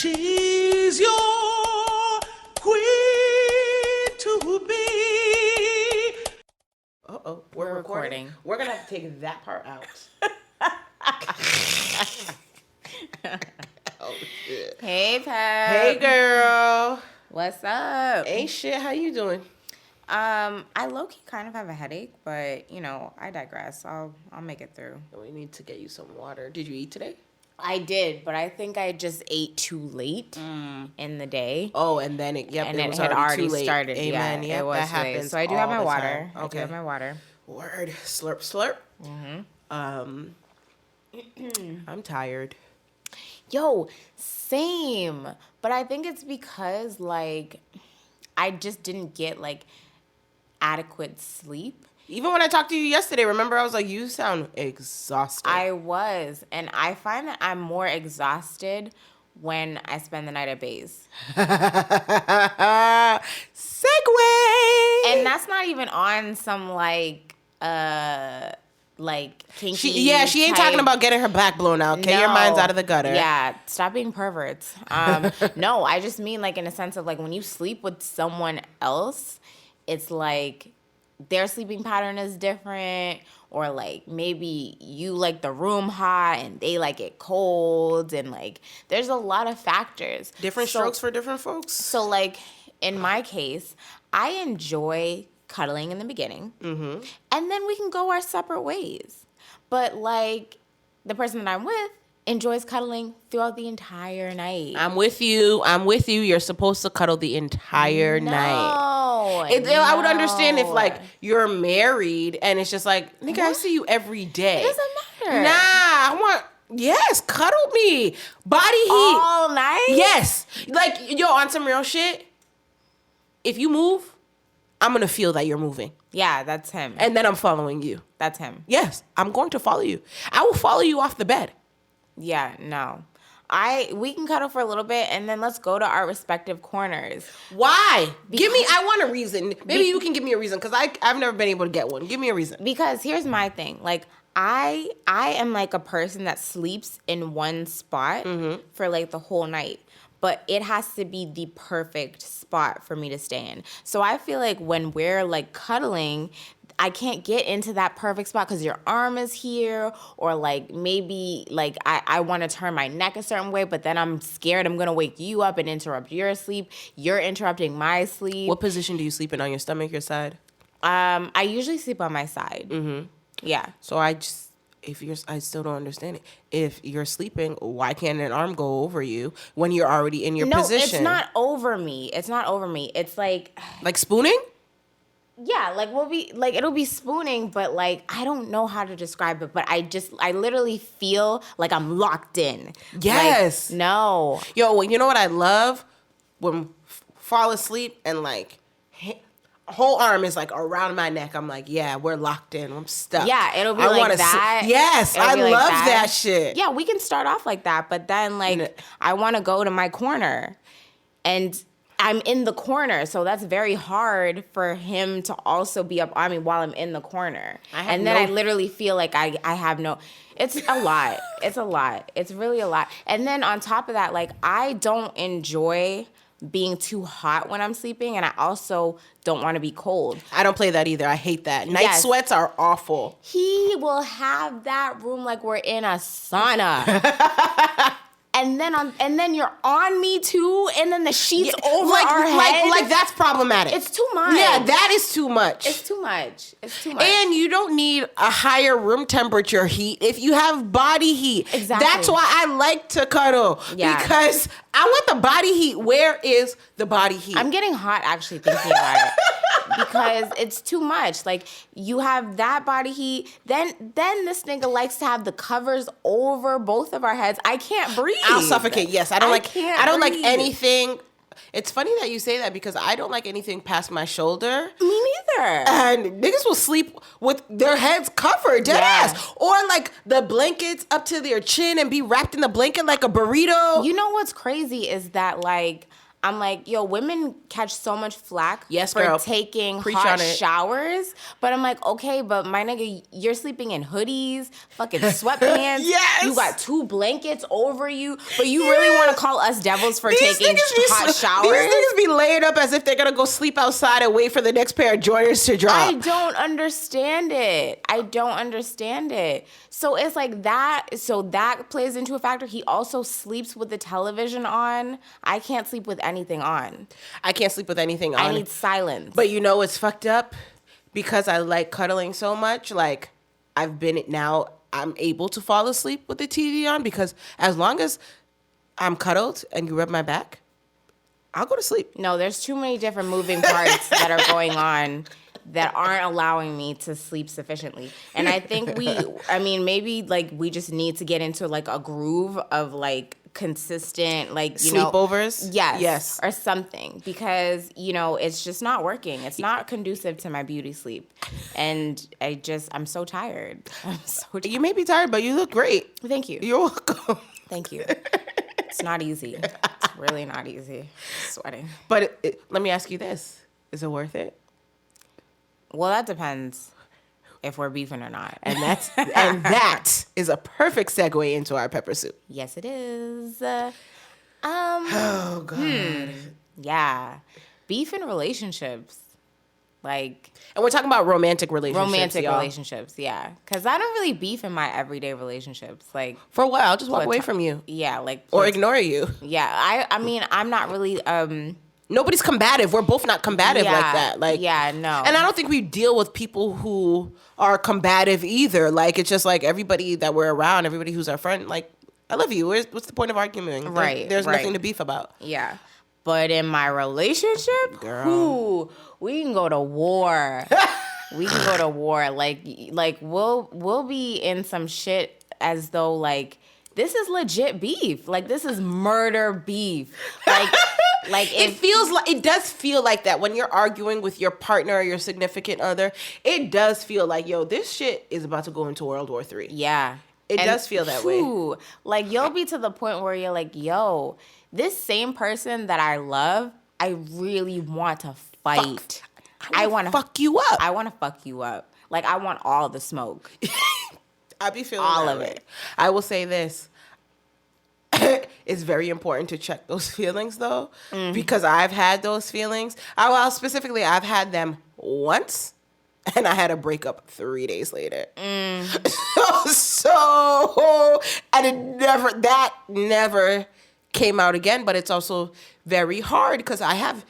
She's your queen to be. Uh-oh, we're recording. We're going to have to take that part out. Oh, shit. Hey, Pep. Hey, girl. What's up? Ain't shit. How you doing? I low-key kind of have a headache, but, you know, I digress. I'll make it through. We need to get you some water. Did you eat today? I did, but I think I just ate too late in the day. Oh, and then it was had already too late. Started. Amen. Yeah, it was that too late. happens. So I do have my water. Time. Okay. I do have my water. Word. Slurp, slurp. Mm-hmm. I'm tired. Yo, same. But I think it's because, like, I just didn't get, like, adequate sleep. Even when I talked to you yesterday, remember I was like, you sound exhausted. I was. And I find that I'm more exhausted when I spend the night at Bae's. Segue! And that's not even on some, like kinky She ain't type. talking about getting her back blown out. Okay, your mind's out of the gutter. Yeah, stop being perverts. No, I just mean, like, in a sense of, like, when you sleep with someone else, it's like their sleeping pattern is different, or like maybe you like the room hot and they like it cold, and like there's a lot of factors. Different strokes for different folks. So, like, in my case, I enjoy cuddling in the beginning, and then we can go our separate ways. But, like, the person that I'm with enjoys cuddling throughout the entire night. I'm with you. You're supposed to cuddle the entire night. I would understand if, like, you're married and it's just like, nigga, I see you every day. It doesn't matter. Nah, cuddle me. Body heat. All night? Yes. Like, yo, on some real shit, if you move, I'm going to feel that you're moving. Yeah, that's him. And then I'm following you. That's him. Yes, I'm going to follow you. I will follow you off the bed. Yeah, no. We can cuddle for a little bit, and then let's go to our respective corners. Why? I want a reason. Maybe you can give me a reason, because I've never been able to get one. Give me a reason. Because here's my thing. Like, I am like a person that sleeps in one spot for like the whole night. But it has to be the perfect spot for me to stay in. So I feel like when we're like cuddling, I can't get into that perfect spot because your arm is here, or like maybe like I want to turn my neck a certain way, but then I'm scared I'm going to wake you up and interrupt your sleep. You're interrupting my sleep. What position do you sleep in? On your stomach, your side? I usually sleep on my side. Mm-hmm. Yeah. So I still don't understand it. If you're sleeping, why can't an arm go over you when you're already in your position? No, it's not over me. It's like spooning? Yeah, like it'll be spooning, but like I don't know how to describe it, but I literally feel like I'm locked in. Yes. Like, no. Yo, you know what I love? When fall asleep and like whole arm is like around my neck. I'm like, yeah, we're locked in. I'm stuck. Yeah, it'll be like that. Yes, I love that shit. Yeah, we can start off like that, but then like I want to go to my corner, and I'm in the corner, so that's very hard for him to also be up on me while I'm in the corner. I literally feel like I have no... It's a lot. It's a lot. It's really a lot. And then on top of that, like, I don't enjoy being too hot when I'm sleeping, and I also don't want to be cold. I don't play that either. I hate that. Night sweats are awful. He will have that room like we're in a sauna. And then you're on me too, and then the sheets over our head. Like that's problematic. It's too much. Yeah, that is too much. It's too much. And you don't need a higher room temperature heat if you have body heat. Exactly. That's why I like to cuddle. Yeah. Because I want the body heat. Where is the body heat? I'm getting hot actually thinking about it. Because it's too much. Like, you have that body heat. Then this nigga likes to have the covers over both of our heads. I can't breathe. I'll suffocate. Yes, I don't like breathe. anything. It's funny that you say that because I don't like anything past my shoulder. Me neither. And niggas will sleep with their heads covered, dead ass. Or like the blankets up to their chin and be wrapped in the blanket like a burrito. You know what's crazy is that like I'm like, yo, women catch so much flack Yes, for girl. taking Preach hot on it. showers. But I'm like, okay, but my nigga, you're sleeping in hoodies, fucking sweatpants. Yes. You got 2 blankets over you. But you really want to call us devils for taking hot showers? These niggas be laid up as if they're gonna go sleep outside and wait for the next pair of Jordans to drop. I don't understand it. So it's like that. So that plays into a factor. He also sleeps with the television on. I can't sleep with anything on. I can't sleep with anything on. I need silence. But you know what's fucked up? Because I like cuddling so much, like I'm able to fall asleep with the TV on because as long as I'm cuddled and you rub my back, I'll go to sleep. No, there's too many different moving parts that are going on that aren't allowing me to sleep sufficiently. And I think maybe like we just need to get into like a groove of like consistent, like, sleepovers. Yes. Or something, because, it's just not working. It's not conducive to my beauty sleep. And I'm so tired. You may be tired, but you look great. Thank you. You're welcome. Thank you. It's not easy. It's really not easy. Sweating. But let me ask you this. Is it worth it? Well, that depends if we're beefing or not. And that is a perfect segue into our pepper soup. Yes, it is. Oh, God. Yeah. Beef in relationships. Like... And we're talking about romantic relationships, Romantic y'all. relationships, yeah. Because I don't really beef in my everyday relationships. Like... For a while, I'll just walk away from you. Yeah, like... Or ignore you. Yeah, I mean, I'm not really... Nobody's combative. We're both not combative like that. Like, yeah, no. And I don't think we deal with people who are combative either. Like, it's just like everybody that we're around, everybody who's our friend, like, I love you. What's the point of arguing? Right. There's nothing to beef about. Yeah. But in my relationship, girl, we can go to war. We can go to war. Like we'll be in some shit as though like this is legit beef. Like this is murder beef. Like it does feel like that when you're arguing with your partner or your significant other. It does feel like, yo, this shit is about to go into World War III. Yeah. It does feel that way. Like you'll be to the point where you're like, yo, this same person that I love, I really want to fight. I want to fuck you up. I want to fuck you up. Like I want all the smoke. I be feeling all that of way. it. I will say this. It's very important to check those feelings though, because I've had those feelings. I've had them once, and I had a breakup 3 days later. And that never came out again. But it's also very hard because I have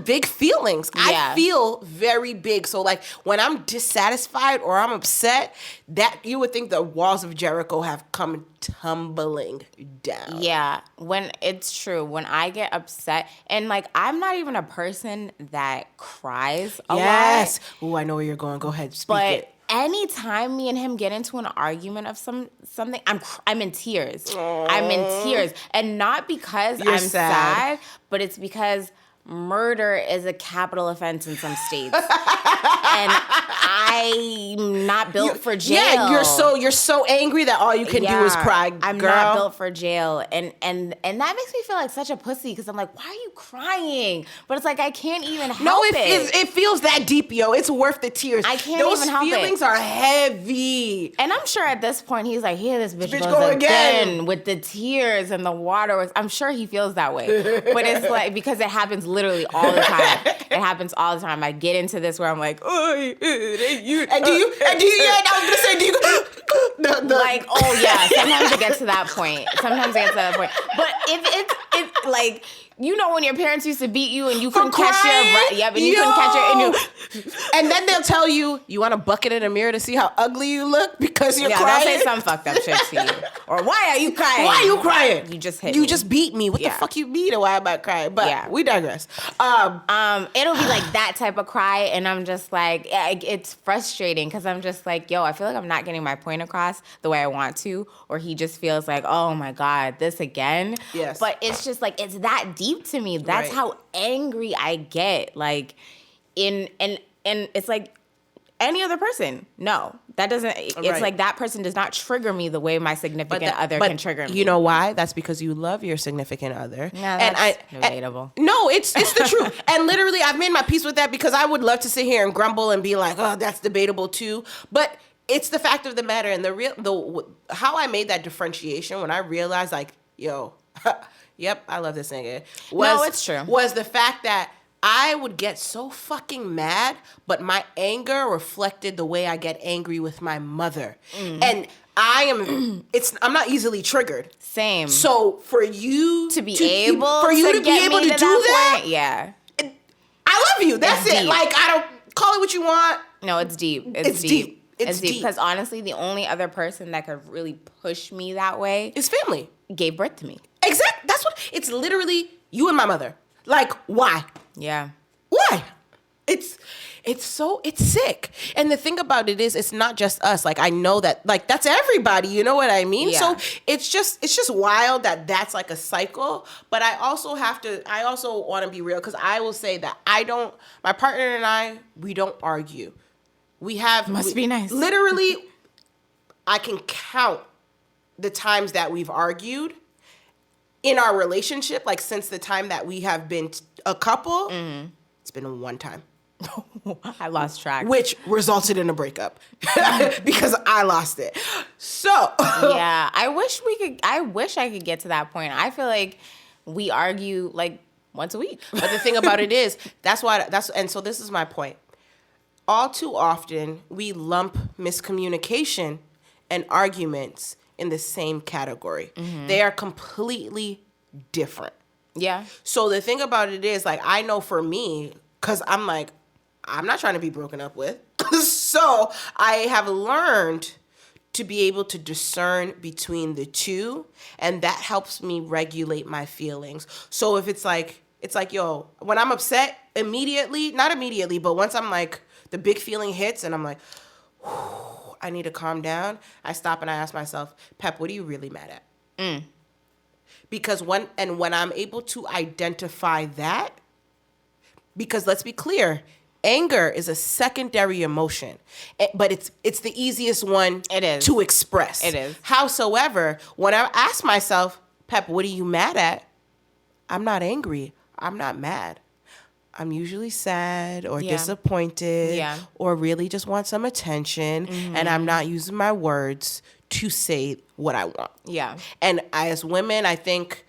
big feelings. Yeah. I feel very big. So like when I'm dissatisfied or I'm upset, that you would think the walls of Jericho have come tumbling down. Yeah, when it's true. When I get upset, and like I'm not even a person that cries a lot. Yes. Oh, I know where you're going. Go ahead, speak it. Anytime me and him get into an argument of something, I'm in tears. I'm in tears, and not because You're I'm sad, but it's because murder is a capital offense in some states, and I'm not built for jail. Yeah, you're so angry that all you can do is cry. I'm girl. not built for jail, and that makes me feel like such a pussy because I'm like, why are you crying? But it's like I can't even help it. It feels that deep, yo. It's worth the tears. I can't even help it. Those feelings are heavy. And I'm sure at this point he's like, here, this bitch goes go again with the tears and the water. I'm sure he feels that way, but it's like because it happens literally all the time. It happens all the time. I get into this where I'm like, oh, you. And do you? Yeah, I was gonna say, do you? Like, oh yeah. Sometimes it gets to that point. But if it's like, you know, when your parents used to beat you and you couldn't catch your breath. Yeah, but you couldn't catch your. And then they'll tell you want a bucket in a mirror to see how ugly you look because you're crying. They'll say some fucked up shit to you. Or why are you crying? Why are you crying? You just hit You me. just beat me. What the fuck you mean? Why am I crying? But we digress. It'll be like that type of cry, and I'm just like, it's frustrating because I'm just like, yo, I feel like I'm not getting my point across the way I want to, or he just feels like, oh my God, this again. Yes. But it's just like, it's that deep to me. That's how angry I get. Like, and it's like, any other person. No, that doesn't. It's Right. like that person does not trigger me the way my significant other can trigger me. You know why? That's because you love your significant other. Yeah, that's debatable. No, it's the truth. And literally, I've made my peace with that because I would love to sit here and grumble and be like, oh, that's debatable too. But it's the fact of the matter, and how I made that differentiation when I realized, like, yo, yep, I love this nigga. No, it's true. Was the fact that I would get so fucking mad, but my anger reflected the way I get angry with my mother. And I'm not easily triggered. Same. So for you to be able to do that, point, yeah. I love you. That's It's it. deep. Like, I don't call it what you want. No, it's deep. It's deep. It's deep. Because honestly, the only other person that could really push me that way It's family. gave birth to me. Exactly. That's what it's literally you and my mother. Like, why? Yeah. Why? It's sick. And the thing about it is, it's not just us. Like, I know that, like, that's everybody. You know what I mean? Yeah. So it's just wild that that's like a cycle. But I also want to be real, because I will say that my partner and I, we don't argue. Must be nice. Literally, I can count the times that we've argued in our relationship, like since the time that we have been a couple. It's been one time. I lost track. Which resulted in a breakup because I lost it. So yeah, I wish I could get to that point. I feel like we argue like once a week. But the thing about it is, and so this is my point. All too often, we lump miscommunication and arguments in the same category. They are completely different. Yeah. So the thing about it is, like, I know for me, because I'm like, I'm not trying to be broken up with. So I have learned to be able to discern between the two, and that helps me regulate my feelings. So if it's like, yo, when I'm upset, not immediately, but once I'm like, the big feeling hits and I'm like, I need to calm down, I stop and I ask myself, Pep, what are you really mad at? Because when I'm able to identify that, because let's be clear, anger is a secondary emotion, but it's the easiest one to express. It is. Howsoever, when I ask myself, Pep, what are you mad at? I'm not angry. I'm not mad. I'm usually sad or disappointed or really just want some attention, and I'm not using my words to say what I want. Yeah. And as women, I think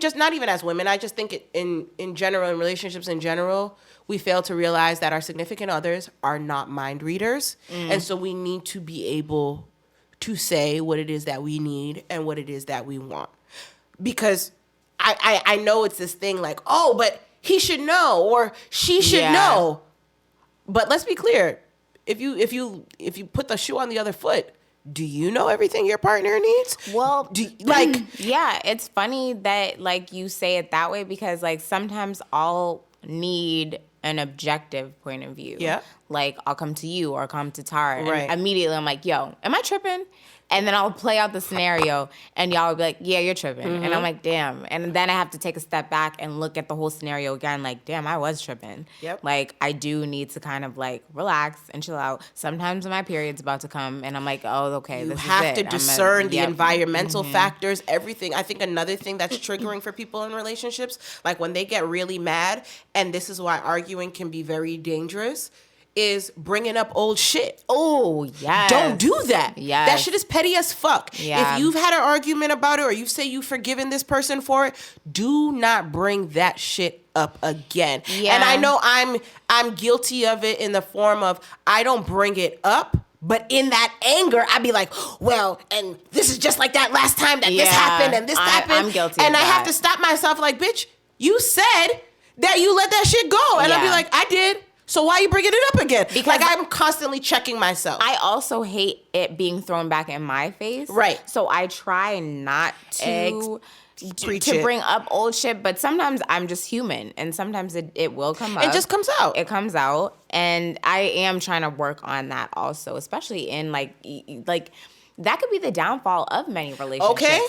just not even as women, I just think in general, in relationships in general, we fail to realize that our significant others are not mind readers. And so we need to be able to say what it is that we need and what it is that we want. Because I know it's this thing like, oh, but he should know or she should know. But let's be clear. If you put the shoe on the other foot, do you know everything your partner needs? Well, yeah, it's funny that like you say it that way, because like sometimes I'll need an objective point of view. Yeah. Like I'll come to you or come to Tara, Right. and immediately I'm like, yo, am I tripping? And then I'll play out the scenario and y'all will be like, yeah, you're tripping. And I'm like, damn. And then I have to take a step back and look at the whole scenario again, like, damn, I was tripping. Yep. Like, I do need to kind of like relax and chill out. Sometimes my period's about to come and I'm like, oh, okay, You this is it. have to discern the yep. environmental factors, everything. I think another thing that's triggering for people in relationships, like when they get really mad, and this is why arguing can be very dangerous, is bringing up old shit. Oh, yes. Don't do that. Yes. That shit is petty as fuck. Yeah. If you've had an argument about it or you say you've forgiven this person for it, do not bring that shit up again. Yeah. And I know I'm guilty of it in the form of I don't bring it up, but in that anger, I'd be like, well, and this is just like that last time that this happened and this happened. I'm guilty and of I that. have to stop myself like, bitch, you said that you let that shit go. And I'd be like, I did. So why are you bringing it up again? Because like I'm constantly checking myself. I also hate it being thrown back in my face. Right. So I try not to Preach it. bring up old shit, but sometimes I'm just human, and sometimes it will come up. It just comes out. It comes out, and I am trying to work on that also, especially in like that could be the downfall of many relationships. Okay.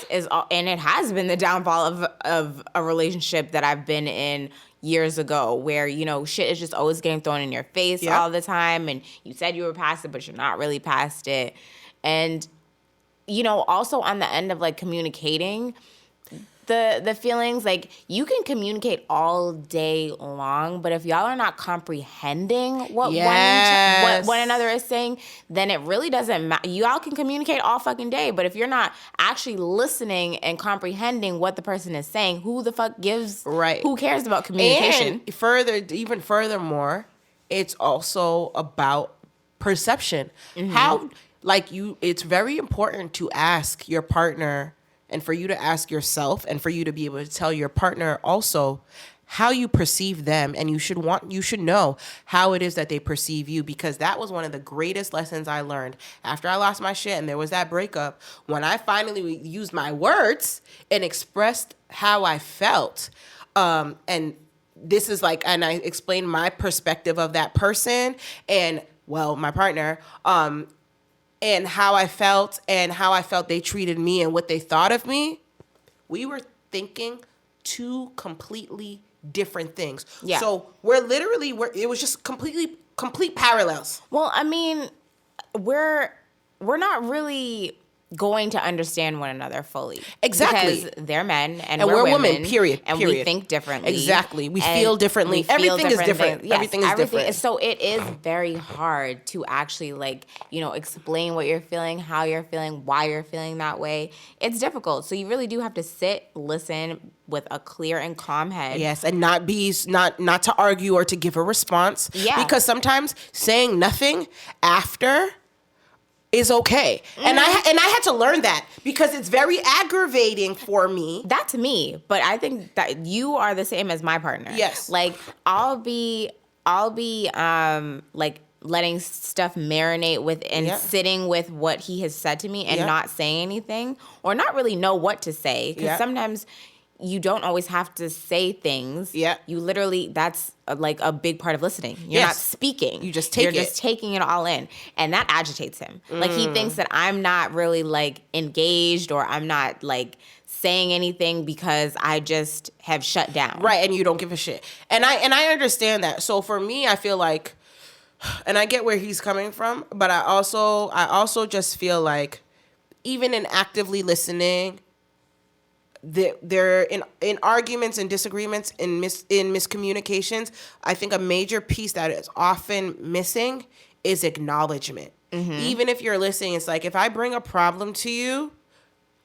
And it has been the downfall of a relationship that I've been in years ago where, you know, shit is just always getting thrown in your face all the time. And you said you were past it, but you're not really past it. And, you know, also on the end of like communicating the feelings, like you can communicate all day long, but if y'all are not comprehending what one another is saying, then it really doesn't matter. Y'all can communicate all fucking day, but if you're not actually listening and comprehending what the person is saying, who the fuck gives? Right. Who cares about communication? And even furthermore, it's also about perception. How, like it's very important to ask your partner, and for you to ask yourself, and for you to be able to tell your partner also how you perceive them, and you should know how it is that they perceive you, because that was one of the greatest lessons I learned after I lost my shit and there was that breakup. When I finally used my words and expressed how I felt, and this is like, and I explained my perspective of that person and, well, my partner, and how I felt they treated me and what they thought of me, we were thinking two completely different things. Yeah. So it was just complete parallels. Well, I mean, we're not really going to understand one another fully. Exactly. Because they're men and we're women. Period. And we think differently. Exactly. We feel differently. Everything is different. Yes, everything is different. So it is very hard to actually, like, you know, explain what you're feeling, how you're feeling, why you're feeling that way. It's difficult. So you really do have to sit, listen with a clear and calm head. Yes, and not to argue or to give a response. Yeah. Because sometimes saying nothing after is okay. And I had to learn that, because it's very aggravating for me. That's me, but I think that you are the same as my partner. Yes. Like I'll be like letting stuff marinate with and sitting with what he has said to me and not saying anything, or not really know what to say, because sometimes you don't always have to say things. Yeah. You literally, that's like a big part of listening. You're not speaking. You just take You're just taking it all in. And that agitates him. Like he thinks that I'm not really like engaged, or I'm not like saying anything because I just have shut down. Right. And you don't give a shit. And I understand that. So for me, I feel like, and I get where he's coming from, but I also just feel like even in actively listening, they're in arguments and disagreements, in miscommunications, I think a major piece that is often missing is acknowledgement. Even if you're listening, it's like, if I bring a problem to you,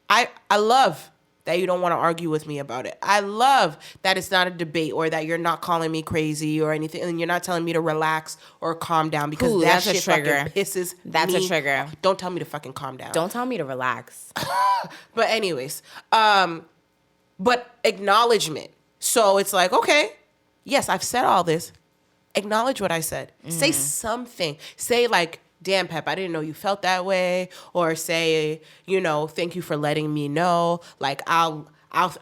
I love that you don't want to argue with me about it. I love that it's not a debate, or that you're not calling me crazy or anything, and you're not telling me to relax or calm down, because that shit fucking pisses me. That's a trigger. Don't tell me to fucking calm down. Don't tell me to relax. But anyways, but acknowledgement. So it's like, okay, yes, I've said all this. Acknowledge what I said. Say something. Say like, damn, Pep, I didn't know you felt that way. Or say, you know, thank you for letting me know. Like, I'll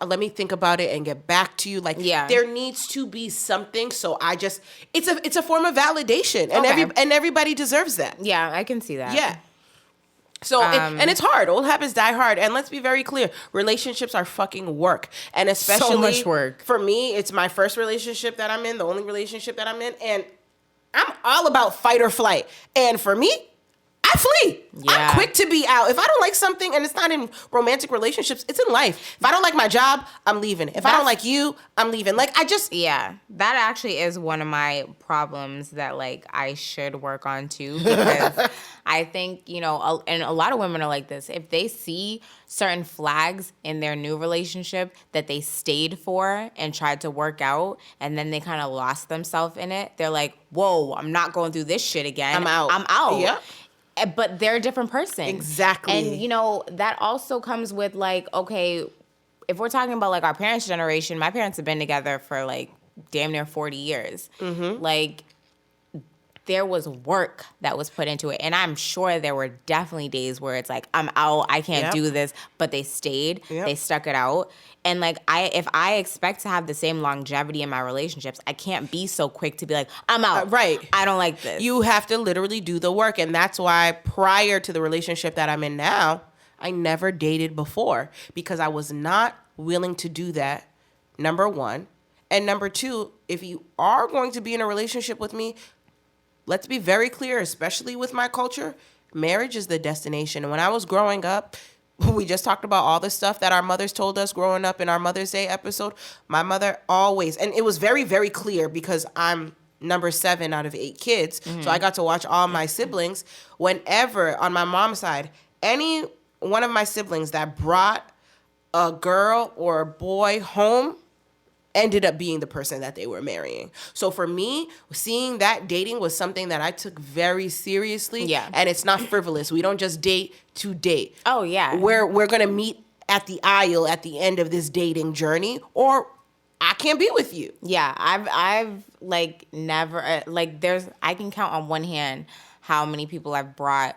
let me think about it and get back to you. Like, there needs to be something. So it's a form of validation, and everybody deserves that. Yeah, I can see that. Yeah. So, and it's hard. Old habits die hard. And let's be very clear. Relationships are fucking work. And especially so much work. For me, it's my first relationship that I'm in, the only relationship that I'm in. And I'm all about fight or flight. And for me, I flee. Yeah. I'm quick to be out. If I don't like something, and it's not in romantic relationships, it's in life. If I don't like my job, I'm leaving. If I don't like you, I'm leaving. Like, yeah, that actually is one of my problems that, like, I should work on too, because I think, you know, and a lot of women are like this. If they see certain flags in their new relationship that they stayed for and tried to work out, and then they kind of lost themselves in it, they're like, whoa, I'm not going through this shit again. I'm out. Yeah. But they're a different person. Exactly. And, you know, that also comes with, like, okay, if we're talking about, like, our parents' generation, my parents have been together for, like, damn near 40 years. Like, there was work that was put into it. And I'm sure there were definitely days where it's like, I'm out, I can't do this. But they stayed. They stuck it out. And, like, if I expect to have the same longevity in my relationships, I can't be so quick to be like, I'm out. Right. I don't like this. You have to literally do the work. And that's why prior to the relationship that I'm in now, I never dated before, because I was not willing to do that, number one. And number two, if you are going to be in a relationship with me, let's be very clear, especially with my culture, marriage is the destination. And when I was growing up, we just talked about all the stuff that our mothers told us growing up in our Mother's Day episode. My mother always, and it was very, very clear because I'm number 7 out of 8 kids. So I got to watch all my siblings. Whenever, on my mom's side, any one of my siblings that brought a girl or a boy home ended up being the person that they were marrying. So for me, seeing that dating was something that I took very seriously. Yeah. And it's not frivolous. We don't just date to date. Oh, yeah. We're going to meet at the aisle at the end of this dating journey, or I can't be with you. Yeah, I've like never like I can count on one hand how many people I've brought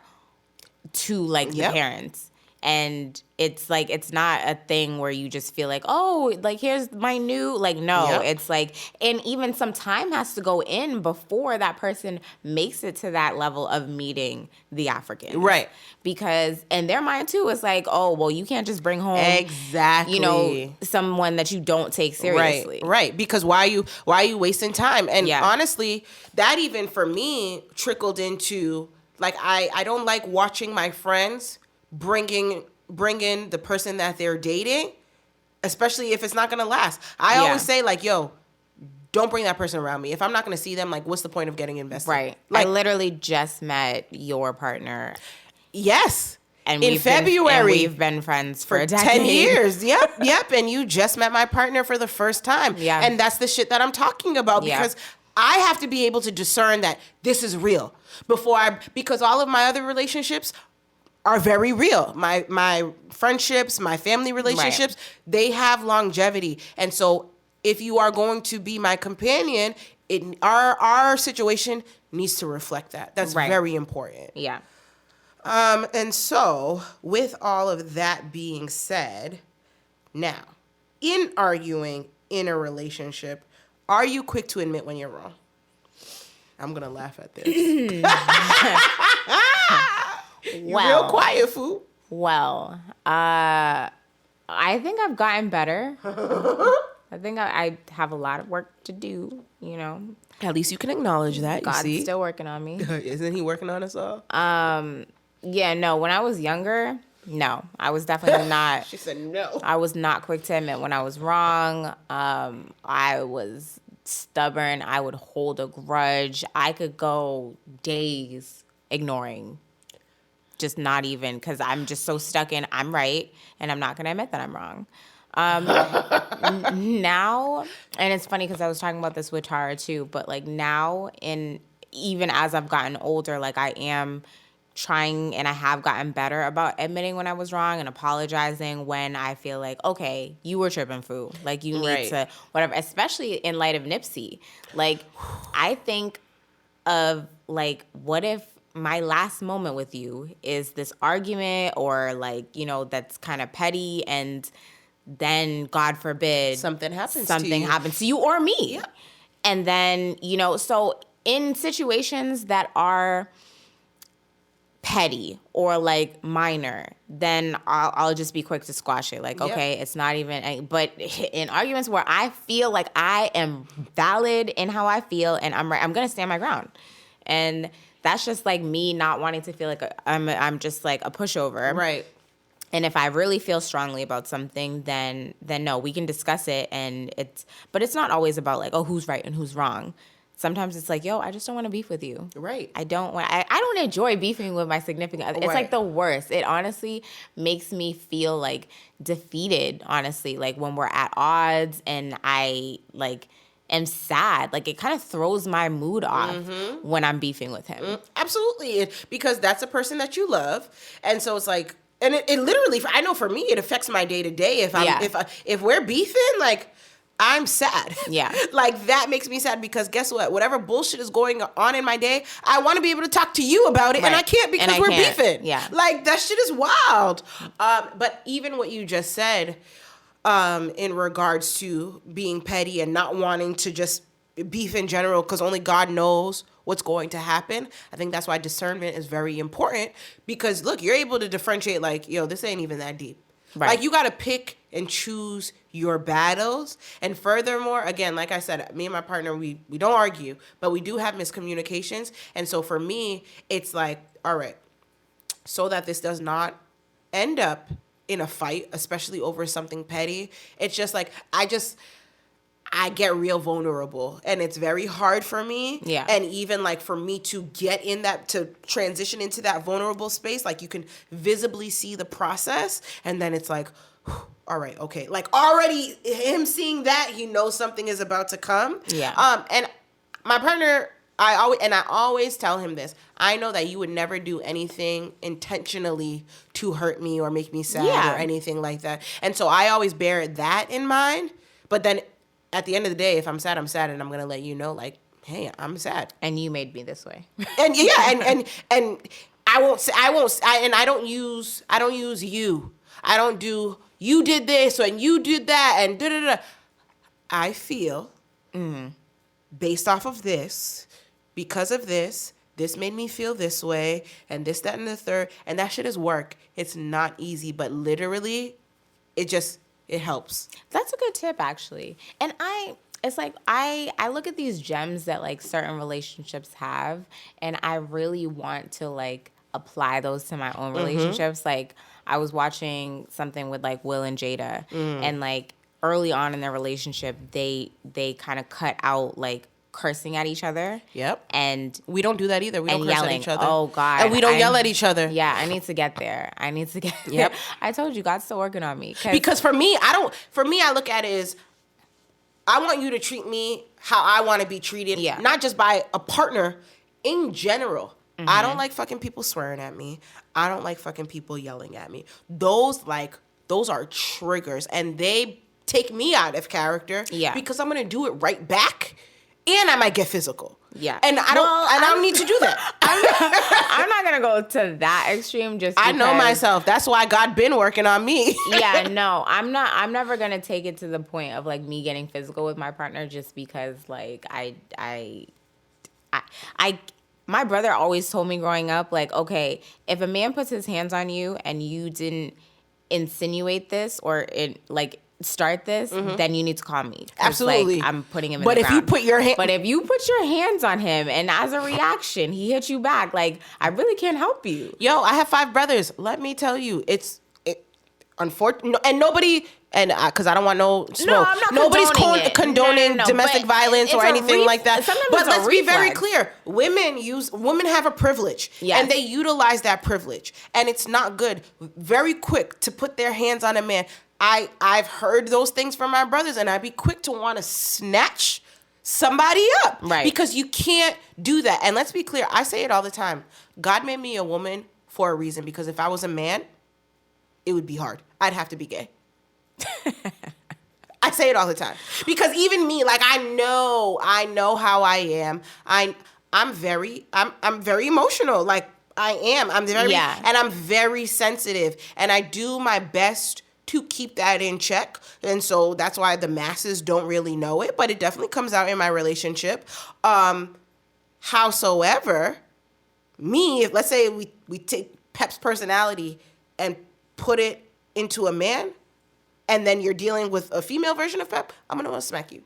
to like the parents. And it's like, it's not a thing where you just feel like, oh, like here's my new, like, no, it's like, and even some time has to go in before that person makes it to that level of meeting the African. Right. Because in their mind too, it's like, oh, well, you can't just bring home, exactly, you know, someone that you don't take seriously. Right. Because why are you wasting time? And honestly, that even for me trickled into, like, I don't like watching my friends bring in the person that they're dating, especially if it's not gonna last. I always say, like, yo, don't bring that person around me. If I'm not gonna see them, like, what's the point of getting invested? Right. Like, I literally just met your partner. Yes. And in February. We've been friends for 10 years. Yep. And you just met my partner for the first time. Yeah. And that's the shit that I'm talking about, because I have to be able to discern that this is real because all of my other relationships are very real. My friendships, my family relationships, they have longevity. And so if you are going to be my companion, our situation needs to reflect that. That's very important. Yeah. And so with all of that being said, now, in arguing in a relationship, are you quick to admit when you're wrong? I'm going to laugh at this. You're real quiet, Fu. Well, I think I've gotten better. I think I have a lot of work to do, you know. At least you can acknowledge that, God's you see. still working on me. Isn't he working on us all? Yeah, no, when I was younger, no. I was definitely not. She said no. I was not quick to admit when I was wrong. I was stubborn. I would hold a grudge. I could go days ignoring. Just not even, because I'm just so stuck in I'm right and I'm not going to admit that I'm wrong. Now, and it's funny because I was talking about this with Tara too, but like now, even as I've gotten older, like I am trying and I have gotten better about admitting when I was wrong and apologizing when I feel like, okay, you were tripping, Fu. Like you need to, whatever, especially in light of Nipsey. Like I think of like, what if my last moment with you is this argument or like, you know, that's kind of petty and then God forbid something happens to you or me. Yeah. And then, you know, so in situations that are petty or like minor, then I'll just be quick to squash it. Like, okay, it's not even, but in arguments where I feel like I am valid in how I feel and I'm right, I'm going to stand my ground. And that's just like me not wanting to feel like I'm just like a pushover. Right. And if I really feel strongly about something, then no, we can discuss it. But it's not always about like, oh, who's right and who's wrong. Sometimes it's like, yo, I just don't want to beef with you. Right. I don't enjoy beefing with my significant other. It's like the worst. It honestly makes me feel like defeated, honestly, like when we're at odds and I like am sad. Like it kind of throws my mood off when I'm beefing with him. Absolutely. Because that's a person that you love. And so it's like, and it literally, I know for me, it affects my day to day. If we're beefing, like I'm sad. Yeah. Like that makes me sad because guess what? Whatever bullshit is going on in my day, I want to be able to talk to you about it. Right. And I can't because we're beefing. Yeah. Like that shit is wild. But even what you just said, in regards to being petty and not wanting to just beef in general because only God knows what's going to happen. I think that's why discernment is very important because look, you're able to differentiate like, yo, this ain't even that deep. Right. Like you got to pick and choose your battles. And furthermore, again, like I said, me and my partner, we don't argue, but we do have miscommunications. And so for me, it's like, all right, so that this does not end up in a fight, especially over something petty, it's just like, I get real vulnerable, and it's very hard for me. Yeah. And even like for me to get in that, to transition into that vulnerable space, like you can visibly see the process, and then it's like, all right, okay. Like already him seeing that, he knows something is about to come. Yeah. And my partner, I always tell him this. I know that you would never do anything intentionally to hurt me or make me sad or anything like that. And so I always bear that in mind. But then at the end of the day, if I'm sad, I'm sad, and I'm gonna let you know, like, hey, I'm sad. And you made me this way. And yeah, and I don't use you. I don't do you did this and you did that and da da da. I feel based off of this, because of this made me feel this way, and this, that, and the third, and that shit is work. It's not easy, but literally, it helps. That's a good tip, actually. And I look at these gems that like certain relationships have, and I really want to like apply those to my own relationships. Like I was watching something with like Will and Jada, and like early on in their relationship, they kind of cut out like cursing at each other. Yep. And we don't do that either. We don't curse yelling at each other. Oh God. And we don't yell at each other. Yeah, I need to get there. Yep. I told you, God's still working on me. Because for me, I look at it as, I want you to treat me how I want to be treated. Yeah. Not just by a partner, in general. I don't like fucking people swearing at me. I don't like fucking people yelling at me. Those are triggers, and they take me out of character. Yeah. Because I'm gonna do it right back, and I might get physical. Yeah. And I don't need to do that. I'm not gonna go to that extreme. Just because, I know myself. That's why God been working on me. Yeah, no, I'm not. I'm never gonna take it to the point of like me getting physical with my partner, just because like I my brother always told me growing up, like, okay, if a man puts his hands on you and you didn't insinuate this or start this, then you need to call me. Absolutely. Like, I'm putting him in But the if ground. you put your hand... But if you put your hands on him and as a reaction, he hit you back, like, I really can't help you. Yo, I have 5 brothers. Let me tell you, it's unfortunate, and nobody, and because I don't want no smoke. No, I'm not Nobody's condoning it. domestic violence or anything like that. But let's be very reflex. clear: women have a privilege, Yes. and they utilize that privilege, and it's not good. Very quick to put their hands on a man. I've heard those things from my brothers, and I'd be quick to want to snatch somebody up, right? Because you can't do that. And let's be clear: I say it all the time. God made me a woman for a reason, because if I was a man, it would be hard. I'd have to be gay. I say it all the time. Because even me, like, I know how I am. I'm very emotional. Like, I am. And I'm very sensitive. And I do my best to keep that in check. And so that's why the masses don't really know it, but it definitely comes out in my relationship. Howsoever, me, if let's say we take Pep's personality and put it into a man, and then you're dealing with a female version of Pep, I'm gonna want to smack you.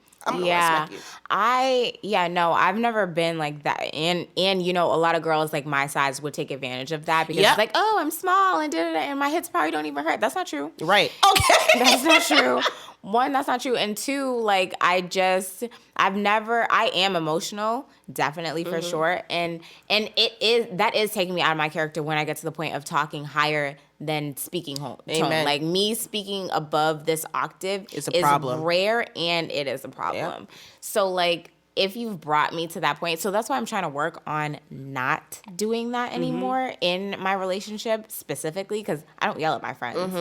I've never been like that, and you know, a lot of girls like my size would take advantage of that because it's like, oh, I'm small and and my hits probably don't even hurt. That's not true. Right. Okay. That's not true. One, that's not true, and two, like I am emotional, definitely for sure, and that is taking me out of my character when I get to the point of talking higher than speaking tone. Like me speaking above this octave is problem. Rare, and it is a problem. Yep. So like if you've brought me to that point, so that's why I'm trying to work on not doing that anymore in my relationship specifically, because I don't yell at my friends.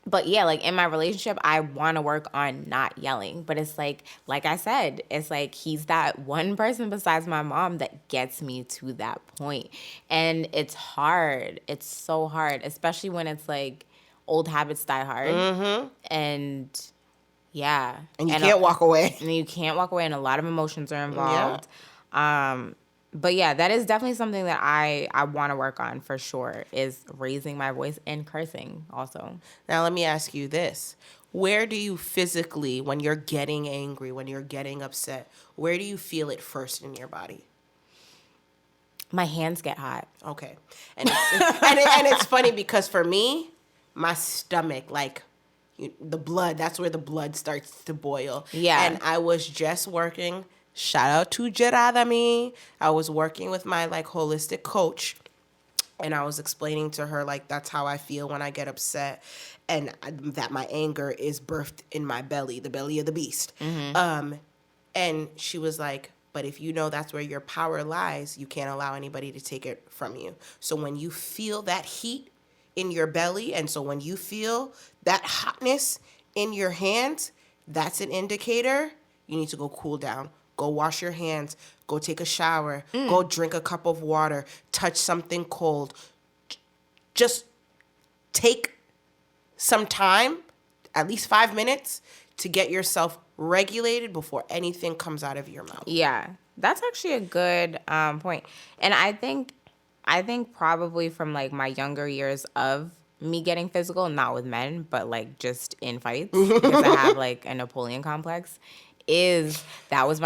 But yeah, like in my relationship, I want to work on not yelling. But it's like I said, it's like he's that one person besides my mom that gets me to that point. And it's hard. It's so hard, especially when it's like old habits die hard. And yeah. And you can't walk away. And you can't walk away, and a lot of emotions are involved. Yeah. But yeah, that is definitely something that I want to work on for sure, is raising my voice and cursing also. Now, let me ask you this. Where do you physically, when you're getting angry, when you're getting upset, where do you feel it first in your body? My hands get hot. Okay. And it's funny because for me, my stomach, like the blood, that's where the blood starts to boil. Yeah. And I was just working, shout out to Jeradami. I was working with my like holistic coach, and I was explaining to her like that's how I feel when I get upset, and that my anger is birthed in my belly, the belly of the beast. And she was like, but if you know that's where your power lies, you can't allow anybody to take it from you. So when you feel that heat in your belly, and so when you feel that hotness in your hands, that's an indicator you need to go cool down. Go wash your hands. Go take a shower. Go drink a cup of water. Touch something cold. Just take some time, at least 5 minutes, to get yourself regulated before anything comes out of your mouth. Yeah, that's actually a good point. And I think probably from like my younger years of me getting physical, not with men, but like just in fights, because I have like a Napoleon complex, that was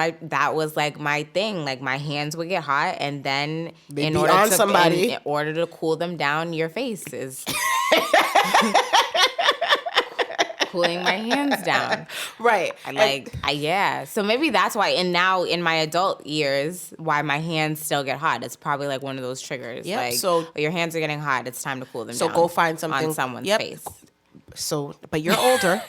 like my thing. Like my hands would get hot, and then in order to cool them down, your face is cooling my hands down. Right. So maybe that's why. And now in my adult years, why my hands still get hot. It's probably like one of those triggers. Yep. Like, So your hands are getting hot. It's time to cool them down. So go find something on someone's face. So, but you're older.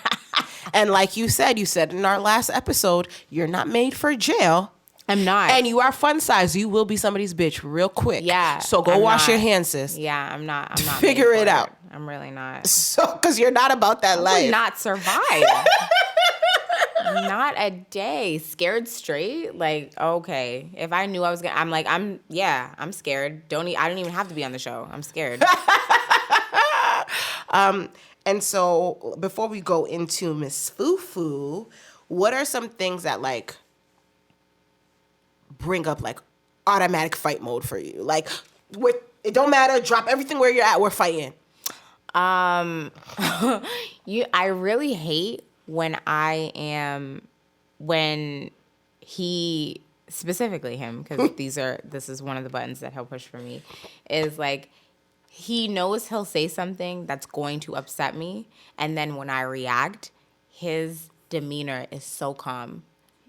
And like you said in our last episode, you're not made for jail. I'm not. And you are fun size. You will be somebody's bitch real quick. Yeah. So go wash your hands, sis. Yeah, I'm not. Figure it out. I'm really not. So, because you're not about that life. Would not survive. Not a day. Scared straight. Like, okay. If I knew I was gonna, I'm scared. I don't even have to be on the show. I'm scared. And so before we go into Miss Fufu, what are some things that like bring up like automatic fight mode for you? Like, it don't matter. Drop everything where you're at. We're fighting. I really hate when he, specifically him, because this is one of the buttons that he'll push for me, is like, he knows he'll say something that's going to upset me, and then when I react, his demeanor is so calm.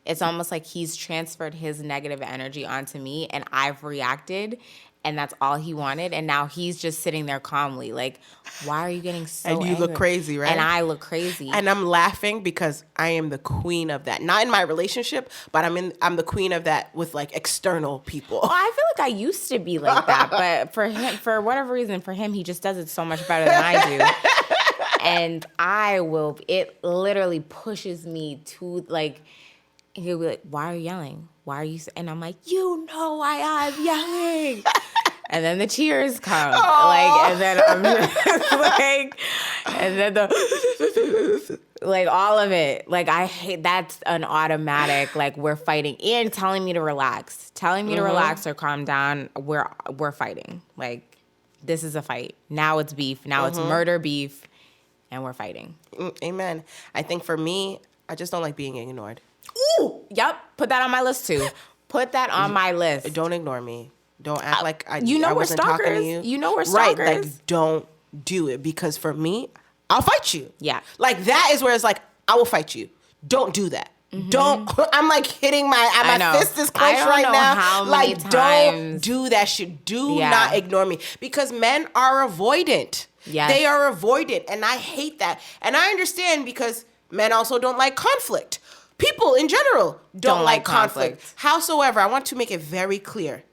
It's almost like he's transferred his negative energy onto me, and I've reacted, and that's all he wanted, and now he's just sitting there calmly, like, why are you getting so angry? And you look crazy, right? And I look crazy. And I'm laughing because I am the queen of that. Not in my relationship, but I'm the queen of that with like external people. Well, I feel like I used to be like that, but for him, for whatever reason, he just does it so much better than I do. And it literally pushes me to like, he'll be like, why are you yelling? Why are you? And I'm like, you know why I'm yelling. And then the tears come. Like, and then I'm just like, and then like all of it. Like, I hate, that's an automatic, like, we're fighting. And telling me to relax. Telling me to relax or calm down. We're fighting. Like, this is a fight. Now it's beef. Now it's murder beef. And we're fighting. Amen. I think for me, I just don't like being ignored. Ooh, yep. Put that on my list too. Put that on my list. Don't ignore me. Don't act like I we're wasn't stalkers. talking to you. You know we're stalkers. Right, like don't do it because for me, I'll fight you. Yeah. Like that is where it's like, I will fight you. Don't do that. Don't. I'm like hitting my fist is clenched right now. How like many times. Don't do that shit. Do not ignore me because men are avoidant. Yes. They are avoidant, and I hate that. And I understand because men also don't like conflict. People in general don't like conflict. Howsoever, I want to make it very clear.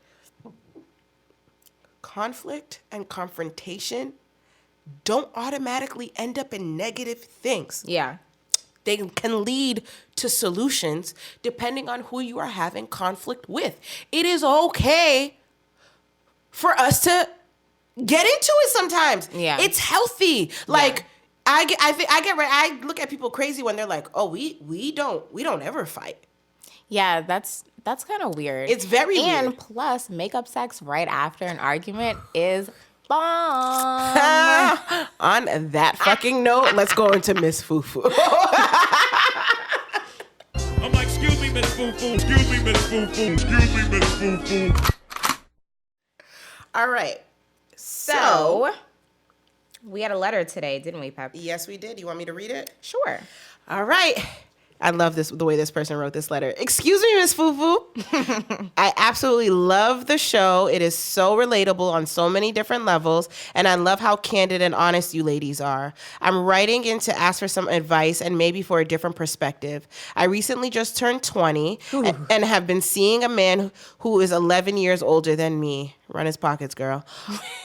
Conflict and confrontation don't automatically end up in negative things. Yeah. They can lead to solutions depending on who you are having conflict with. It is okay for us to get into it sometimes. Yeah. It's healthy. Like, I look at people crazy when they're like, "Oh, we don't ever fight." Yeah, that's kind of weird. It's very weird. And plus, makeup sex right after an argument is bomb. On that fucking note, let's go into Miz Fufu. I'm like, excuse me, Miss Fufu. Excuse me, Miss Fufu. Excuse me, Miss Fufu. All right. So, we had a letter today, didn't we, Pep? Yes, we did. You want me to read it? Sure. All right. I love the way this person wrote this letter. Excuse me, Miss Fufu. I absolutely love the show. It is so relatable on so many different levels, and I love how candid and honest you ladies are. I'm writing in to ask for some advice and maybe for a different perspective. I recently just turned 20 and have been seeing a man who is 11 years older than me. Run his pockets, girl.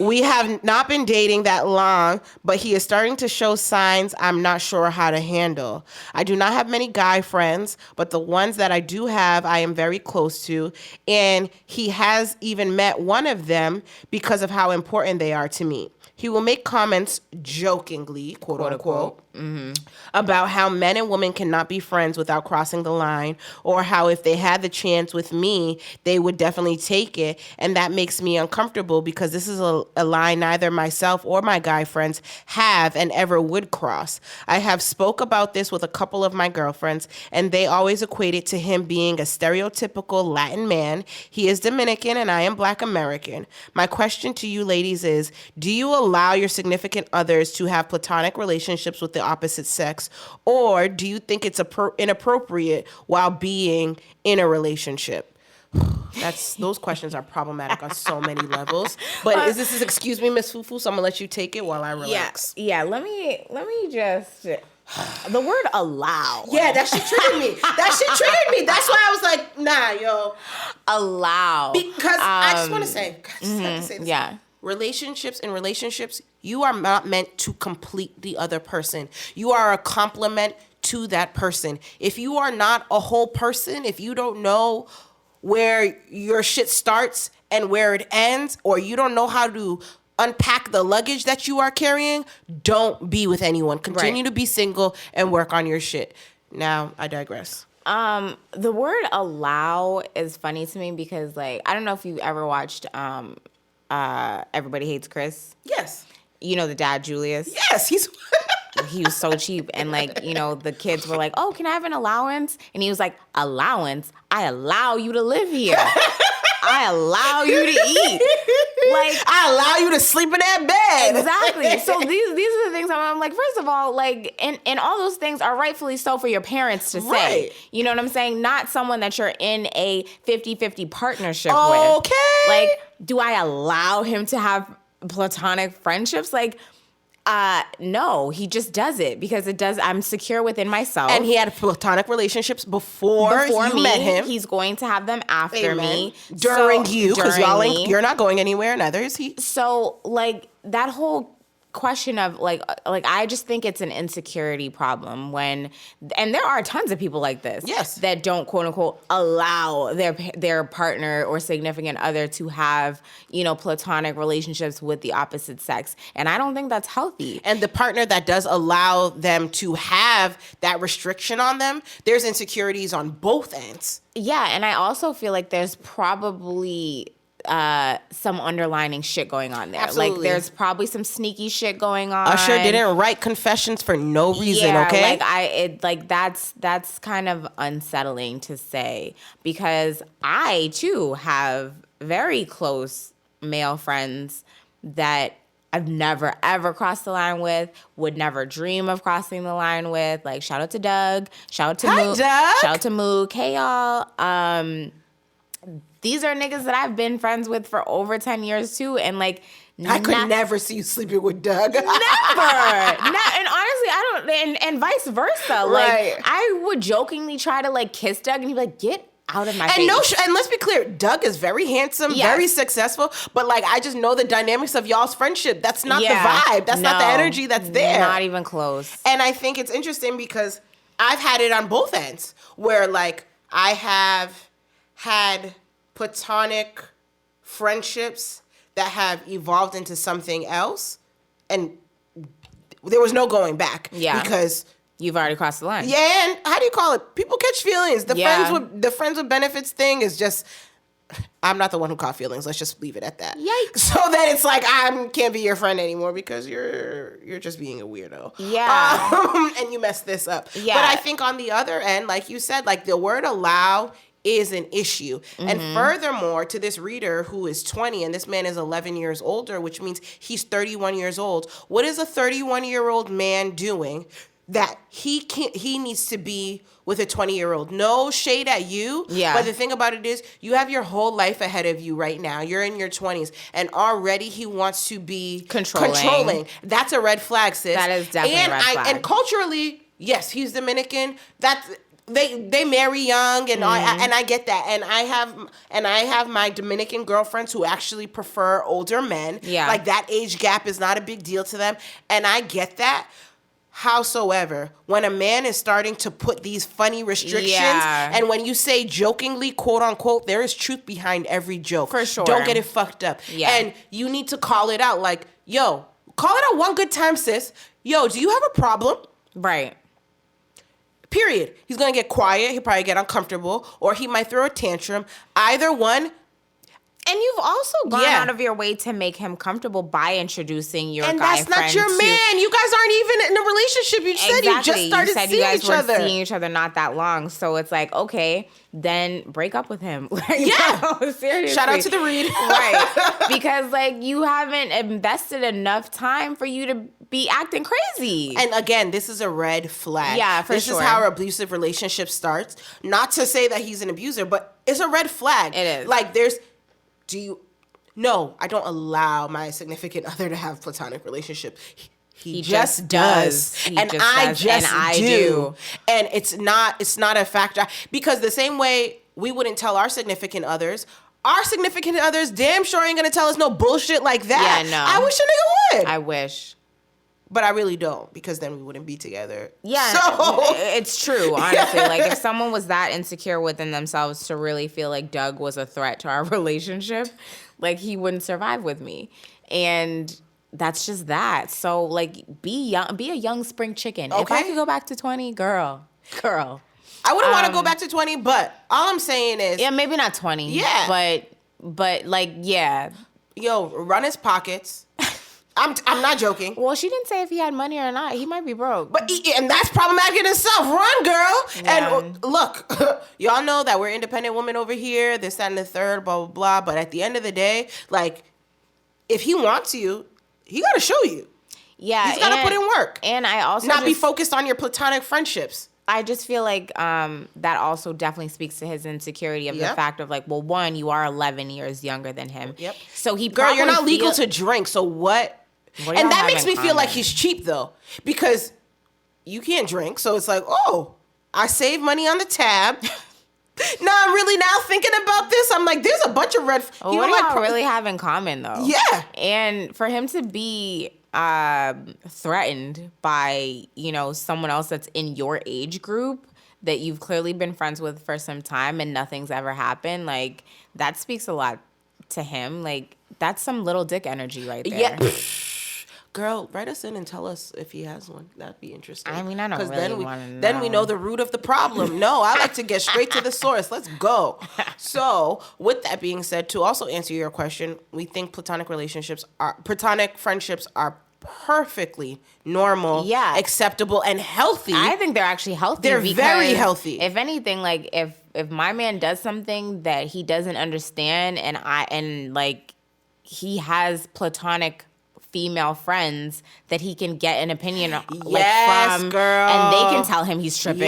We have not been dating that long, but he is starting to show signs I'm not sure how to handle. I do not have many guy friends, but the ones that I do have, I am very close to, and he has even met one of them because of how important they are to me. He will make comments jokingly, quote unquote, about how men and women cannot be friends without crossing the line, or how if they had the chance with me, they would definitely take it. And that makes me uncomfortable because this is a line neither myself or my guy friends have and ever would cross. I have spoke about this with a couple of my girlfriends, and they always equate it to him being a stereotypical Latin man. He is Dominican and I am Black American. My question to you ladies is, do you allow your significant others to have platonic relationships with the opposite sex, or do you think it's inappropriate while being in a relationship? Those questions are problematic on so many levels. But this is excuse me, Miss Fufu, so I'm gonna let you take it while I relax. Yeah. Let me just the word allow. Yeah, that shit triggered me. That's why I was like, nah, yo. Allow. Because I just want to say, I just have to say this. Yeah. Relationships, you are not meant to complete the other person. You are a complement to that person. If you are not a whole person, if you don't know where your shit starts and where it ends, or you don't know how to unpack the luggage that you are carrying, don't be with anyone. Continue to be single and work on your shit. Now, I digress. The word allow is funny to me because, like, I don't know if you ever watched Everybody Hates Chris. Yes. You know the dad, Julius? Yes, he was so cheap. And, like, you know, the kids were like, oh, can I have an allowance? And he was like, allowance? I allow you to live here. I allow you to eat. Like, I allow you to sleep in that bed. Exactly. So these are the things I'm like, first of all, like, and all those things are rightfully so for your parents to say. Right. You know what I'm saying? Not someone that you're in a 50-50 partnership with. Okay. Like, do I allow him to have platonic friendships? Like, no, he just does it because it does. I'm secure within myself. And he had platonic relationships before you met him. He's going to have them after me. During you, because you're not going anywhere, neither is he. So, like, that whole question of like I just think it's an insecurity problem and there are tons of people like this, yes, that don't quote unquote allow their partner or significant other to have, you know, platonic relationships with the opposite sex, and I don't think that's healthy. And the partner that does allow them to have that restriction on them, there's insecurities on both ends. Yeah, and I also feel like there's probably some underlining shit going on there. Absolutely. Like, there's probably some sneaky shit going on. Usher didn't write confessions for no reason, yeah, okay? That's kind of unsettling to say, because I too have very close male friends that I've never ever crossed the line with, would never dream of crossing the line with. Like, shout out to Doug, shout out to Mook, shout out to Mook. Hey y'all. These are niggas that I've been friends with for over 10 years too. And like, I could never see you sleeping with Doug. Never. And honestly, I don't, and vice versa. Right. Like, I would jokingly try to like kiss Doug and he'd be like, get out of my face. And let's be clear, Doug is very handsome, very successful, but like, I just know the dynamics of y'all's friendship. That's not the vibe. That's not the energy that's there. Not even close. And I think it's interesting because I've had it on both ends where like I have had platonic friendships that have evolved into something else, and there was no going back. Yeah. Because You've already crossed the line. Yeah, and how do you call it? People catch feelings. The Yeah. friends with benefits thing is just. I'm not the one who caught feelings. Let's just leave it at that. Yikes. So then it's like I can't be your friend anymore because you're just being a weirdo. Yeah. And you messed this up. Yeah. But I think on the other end, like you said, like the word allow is an issue. And furthermore, to this reader who is 20 and this man is 11 years older, which means he's 31 years old. What is a 31-year-old man doing that he needs to be with a 20-year-old? No shade at you. Yeah. But the thing about it is you have your whole life ahead of you right now. You're in your 20s and already he wants to be controlling. That's a red flag, sis. That is definitely a red flag. And culturally, yes, he's Dominican. That's they marry young and I get that. And I have my Dominican girlfriends who actually prefer older men. Yeah. Like that age gap is not a big deal to them. And I get that. Howsoever, when a man is starting to put these funny restrictions, and when you say jokingly, quote unquote, there is truth behind every joke. For sure. Don't get it fucked up. Yeah. And you need to call it out like, yo, call it out one good time, sis. Yo, do you have a problem? Right. Period. He's going to get quiet. He'll probably get uncomfortable, or he might throw a tantrum. Either one. And you've also gone out of your way to make him comfortable by introducing your and guy that's not friend your to- man. You guys aren't even in a relationship. You said you just started seeing you guys each were other. seeing each other not that long. So it's like, okay, then break up with him. Like, Yeah. no, seriously. Shout out to the read. Right. Because like you haven't invested enough time for you to be acting crazy. And again, this is a red flag. Yeah, for this sure. This is how an abusive relationship starts. Not to say that he's an abuser, but it's a red flag. It is. Like No, I don't allow my significant other to have platonic relationship. He just does. He And just I does. just And I do. do. And it's not a factor. Because the same way we wouldn't tell our significant others damn sure ain't gonna tell us no bullshit like that. Yeah, no. I wish a nigga would. I wish. But I really don't, because then we wouldn't be together. Yeah, So it's true, honestly. Like, if someone was that insecure within themselves to really feel like Doug was a threat to our relationship, like, he wouldn't survive with me. And that's just that. So, like, be a young spring chicken. If I Okay. could go back to 20, girl. I wouldn't want to go back to 20, but all I'm saying is, Yeah, maybe not 20. Yeah. But like, yeah. yo, run his pockets. I'm not joking. Well, she didn't say if he had money or not. He might be broke. And that's problematic in itself. Run, girl. Yeah. And look, y'all know that we're independent women over here, this, that, and the third, blah, blah, blah. But at the end of the day, like, if he wants you, he got to show you. Yeah. He's got to put in work. And I also not be focused on your platonic friendships. I just feel like that also definitely speaks to his insecurity of the Yep. fact of like, well, one, you are 11 years younger than him. Yep. So he Girl, you're probably not legal feel- to drink, so what? What do y'all And that have makes in me feel like common? he's cheap, though, because you can't drink. So it's like, oh, I save money on the tab. Now I'm really now thinking about this. I'm like, there's a bunch of red. Well, what do y'all really have in common, though? Yeah. And for him to be threatened by, someone else that's in your age group that you've clearly been friends with for some time and nothing's ever happened, like, that speaks a lot to him. Like, that's some little dick energy right there. Yeah. Girl, write us in and tell us if he has one. That'd be interesting. I mean, I don't 'Cause really wanna know. Then we know the root of the problem. No, I like to get straight to the source. Let's go. So, with that being said, to also answer your question, we think platonic friendships are perfectly normal, Yeah. acceptable, and healthy. I think they're actually healthy. They're very because healthy. If anything, like if my man does something that he doesn't understand and like he has platonic female friends that he can get an opinion Yes, from, girl. and they can tell him he's tripping.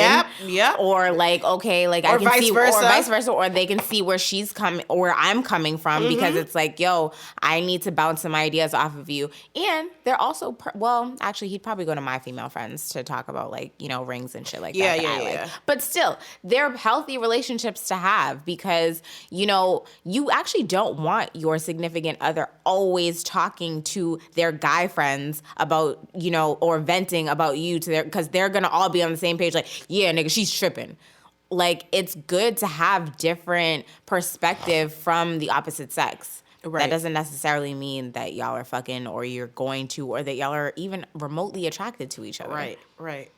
Yep. Or like, okay, like Or I can vice see, versa. or vice versa, or they can see where she's coming, or where I'm coming from, Mm-hmm. because it's like, yo, I need to bounce some ideas off of you. And they're also, well, actually, he'd probably go to my female friends to talk about like, rings and shit like that. Yeah. I like. But still, they're healthy relationships to have because, you actually don't want your significant other always talking to their guy friends about, or venting about you to because they're going to all be on the same page. Like, yeah, nigga, she's tripping. Like, it's good to have different perspective from the opposite sex. Right. That doesn't necessarily mean that y'all are fucking or you're going to, or that y'all are even remotely attracted to each other. Right.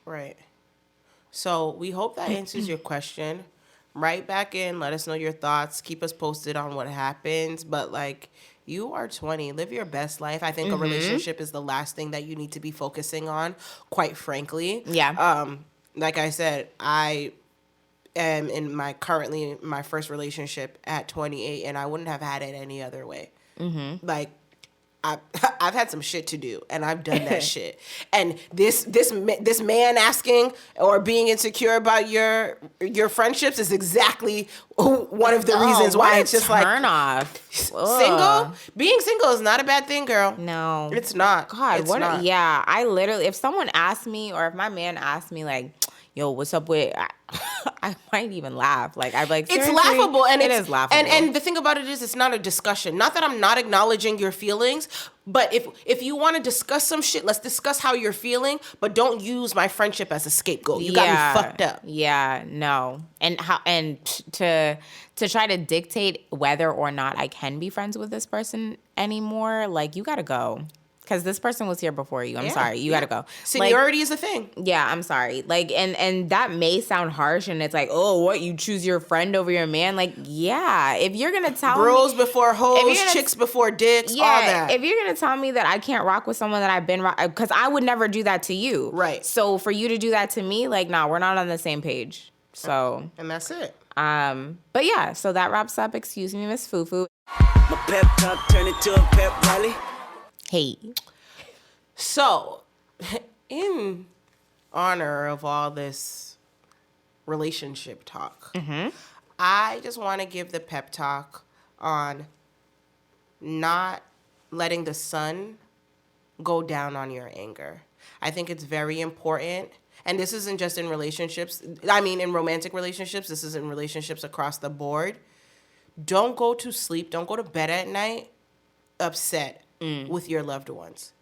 So we hope that answers your question. Write back in, let us know your thoughts, keep us posted on what happens. But like, you are 20, live your best life. I think a relationship is the last thing that you need to be focusing on, quite frankly. Yeah. Like I said, I am in my first relationship at 28, and I wouldn't have had it any other way. Like, I've had some shit to do, and I've done that shit. And this man asking or being insecure about your friendships is exactly one of the reasons why it's just like turn off. Single. Being single is not a bad thing, girl. No, it's not. God, it's what? not. Yeah, I literally, if someone asked me, or if my man asked me, like, "Yo, what's up with?" I might even laugh. Like, I'd be like, it's laughable, and it is laughable. And the thing about it is, it's not a discussion. Not that I'm not acknowledging your feelings, but if you want to discuss some shit, let's discuss how you're feeling. But don't use my friendship as a scapegoat. You got me fucked up. Yeah, no, and to try to dictate whether or not I can be friends with this person anymore, like, you gotta go. Because this person was here before you. I'm sorry. You got to go. Seniority is a thing. Yeah, I'm sorry. Like, and that may sound harsh, and it's like, oh, what? You choose your friend over your man? Like, yeah. If you're going to tell Bros me... before hoes, chicks before dicks, all that. If you're going to tell me that I can't rock with someone that I've been... Because I would never do that to you. Right. So for you to do that to me, like, nah, we're not on the same page. So... And that's it. But yeah, so that wraps up Excuse Me, Miss Fufu. My pep talk turned into a pep rally. Hey. So, in honor of all this relationship talk, I just want to give the pep talk on not letting the sun go down on your anger. I think it's very important. And this isn't just in relationships. I mean, in romantic relationships. This is in relationships across the board. Don't go to sleep. Don't go to bed at night upset with your loved ones.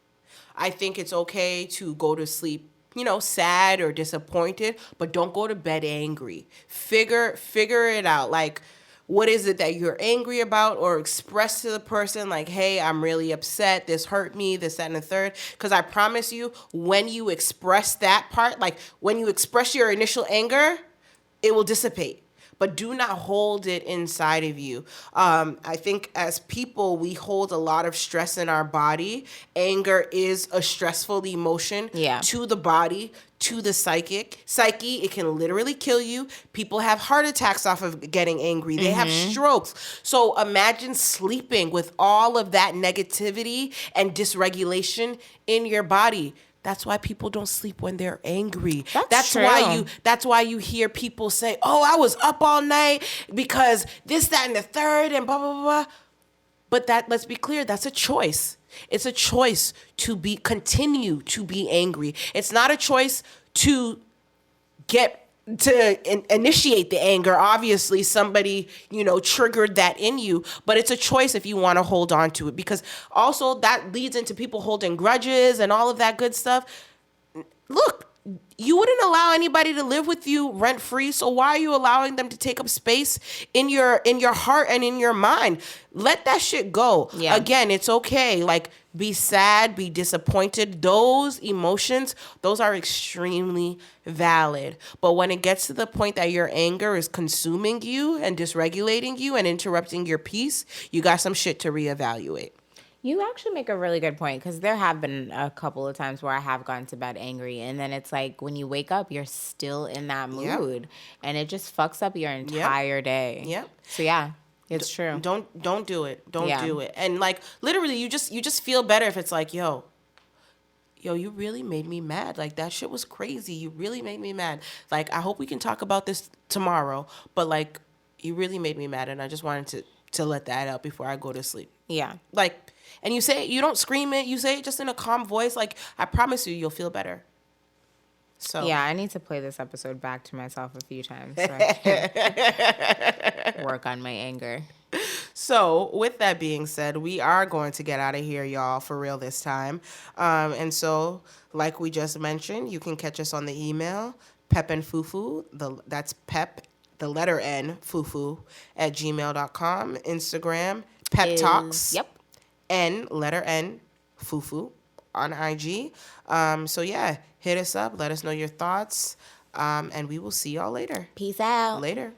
I think it's okay to go to sleep, sad or disappointed, but don't go to bed angry. Figure it out. Like, what is it that you're angry about, or express to the person, like, hey, I'm really upset. This hurt me, this, that, and the third. Because I promise you, when you express that part, like when you express your initial anger, it will dissipate. But do not hold it inside of you. I think as people, we hold a lot of stress in our body. Anger is a stressful emotion to the body, to the psyche. It can literally kill you. People have heart attacks off of getting angry. They have strokes. So imagine sleeping with all of that negativity and dysregulation in your body. That's why people don't sleep when they're angry. That's true. That's why you hear people say, "Oh, I was up all night because this, that, and the third, and blah, blah, blah." But let's be clear, that's a choice. It's a choice to continue to be angry. It's not a choice to initiate the anger. Obviously, somebody, triggered that in you, but it's a choice if you want to hold on to it, because also that leads into people holding grudges and all of that good stuff. Look, you wouldn't allow anybody to live with you rent free, so why are you allowing them to take up space in your heart and in your mind? Let that shit go. Yeah. Again, it's okay. Like, be sad, be disappointed. Those emotions, those are extremely valid. But when it gets to the point that your anger is consuming you and dysregulating you and interrupting your peace, you got some shit to reevaluate. You actually make a really good point, because there have been a couple of times where I have gone to bed angry, and then it's like when you wake up, you're still in that mood, and it just fucks up your entire day. Yep. So yeah, it's true. Don't do it. Don't do it. And like literally, you just feel better if it's like, yo, you really made me mad. Like, that shit was crazy. You really made me mad. Like, I hope we can talk about this tomorrow, but like, you really made me mad, and I just wanted to let that out before I go to sleep. Yeah. Like. And you say it, you don't scream it, you say it just in a calm voice. Like, I promise you'll feel better. So yeah, I need to play this episode back to myself a few times so I can work on my anger. So with that being said, we are going to get out of here, y'all, for real this time. And so, like we just mentioned, you can catch us on the email, Pep and Fufu. That's Pep, the letter N, Fufu, @gmail.com. Instagram, Pep Talks. Yep. Letter N, Fufu on IG. So yeah, hit us up. Let us know your thoughts. And we will see y'all later. Peace out. Later.